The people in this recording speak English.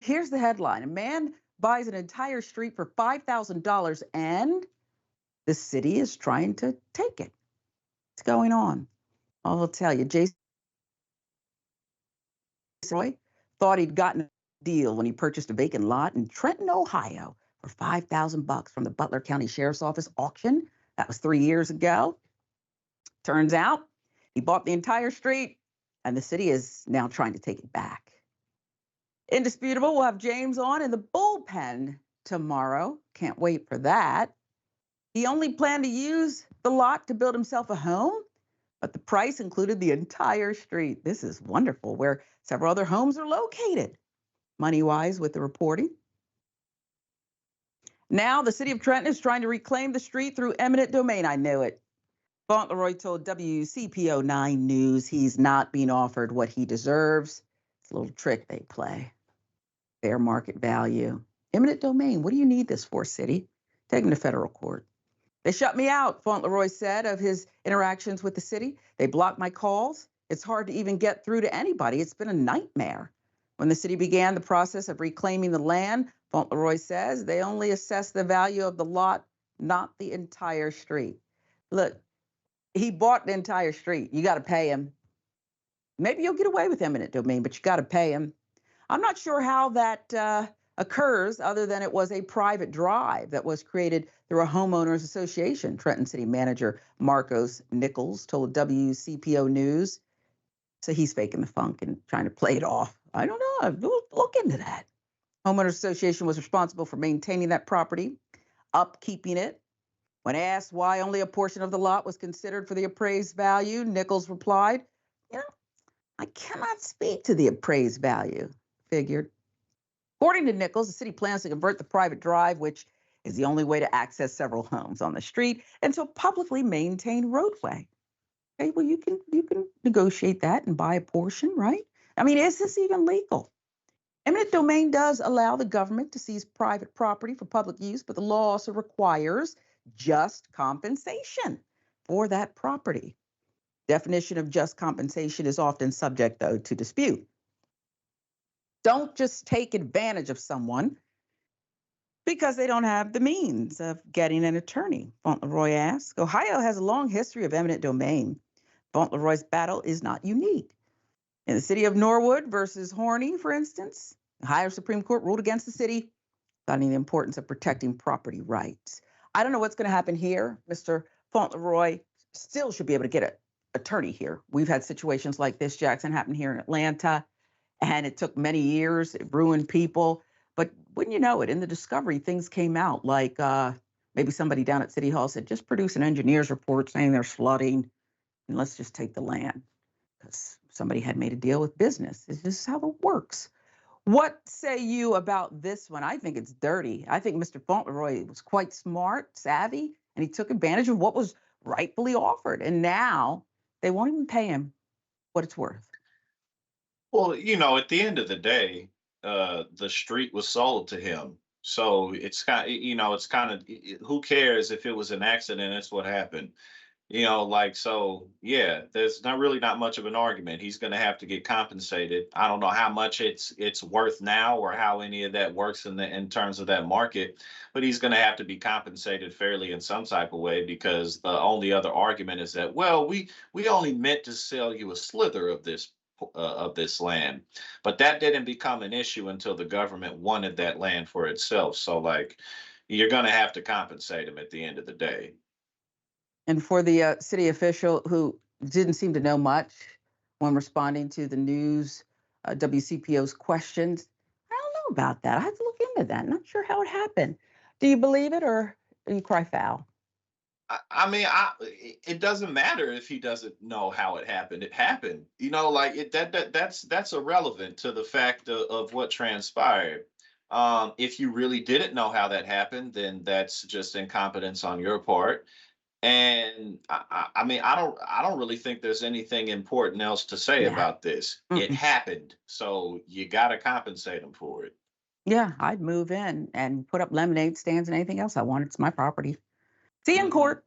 Here's the headline. A man buys an entire street for $5,000 and the city is trying to take it. What's going on? I'll tell you. Jason Roy thought he'd gotten a deal when he purchased a vacant lot in Trenton, Ohio for $5,000 from the Butler County Sheriff's Office auction. That was 3 years ago. Turns out he bought the entire street and the city is now trying to take it back. Indisputable, we'll have James on in the bullpen tomorrow. Can't wait for that. He only planned to use the lot to build himself a home, but the price included the entire street. This is wonderful, where several other homes are located, money-wise, with the reporting. Now the city of Trenton is trying to reclaim the street through eminent domain. I knew it. Fauntleroy told WCPO 9 News he's not being offered what he deserves. It's a little trick they play. Fair market value. Eminent domain, what do you need this for, city? Take him to federal court. They shut me out, Fauntleroy said of his interactions with the city. They blocked my calls. It's hard to even get through to anybody. It's been a nightmare. When the city began the process of reclaiming the land, Fauntleroy says they only assessed the value of the lot, not the entire street. Look, he bought the entire street. You got to pay him. Maybe you'll get away with eminent domain, but you got to pay him. I'm not sure how that occurs other than it was a private drive that was created through a homeowners association. Trenton City Manager Marcos Nichols told WCPO News. So he's faking the funk and trying to play it off. I don't know. We'll look into that. Homeowners Association was responsible for maintaining that property, upkeeping it. When asked why only a portion of the lot was considered for the appraised value, Nichols replied, I cannot speak to the appraised value, figured. According to Nichols, the city plans to convert the private drive, which is the only way to access several homes on the street, into a publicly maintained roadway. Okay, well, you can negotiate that and buy a portion, right? I mean, is this even legal? Eminent domain does allow the government to seize private property for public use, but the law also requires just compensation for that property. Definition of just compensation is often subject, though, to dispute. Don't just take advantage of someone because they don't have the means of getting an attorney, Fauntleroy asked. Ohio has a long history of eminent domain. Fauntleroy's battle is not unique. In the city of Norwood versus Horney, for instance, the Ohio Supreme Court ruled against the city, citing the importance of protecting property rights. I don't know what's going to happen here. Mr. Fauntleroy still should be able to get an attorney here. We've had situations like this, Jackson, happen here in Atlanta, and it took many years. It ruined people. But wouldn't you know it, in the discovery, things came out like maybe somebody down at City Hall said, just produce an engineer's report saying there's flooding, and let's just take the land because somebody had made a deal with business. It's just how it works. What say you about this one? I think it's dirty. I think Mr. Fauntleroy was quite smart, savvy, and he took advantage of what was rightfully offered. And now they won't even pay him what it's worth. Well, at the end of the day, the street was sold to him. So it's kind of, who cares if it was an accident? That's what happened. So yeah, there's not much of an argument. He's going to have to get compensated. I don't know how much it's worth now or how any of that works in terms of that market, but he's going to have to be compensated fairly in some type of way, because the only other argument is that, well, we only meant to sell you a slither of this land, but that didn't become an issue until the government wanted that land for itself. So like, you're going to have to compensate him at the end of the day. And for the city official who didn't seem to know much when responding to the news, WCPO's questions, I don't know about that. I have to look into that. Not sure how it happened. Do you believe it or do you cry foul? It doesn't matter if he doesn't know how it happened. It happened, like that's irrelevant to the fact of what transpired. If you really didn't know how that happened, then that's just incompetence on your part. And I don't really think there's anything important else to say Yeah. about this. It happened, so you got to compensate him for it. Yeah, I'd move in and put up lemonade stands and anything else I want. It's my property. See you in Mhm. court.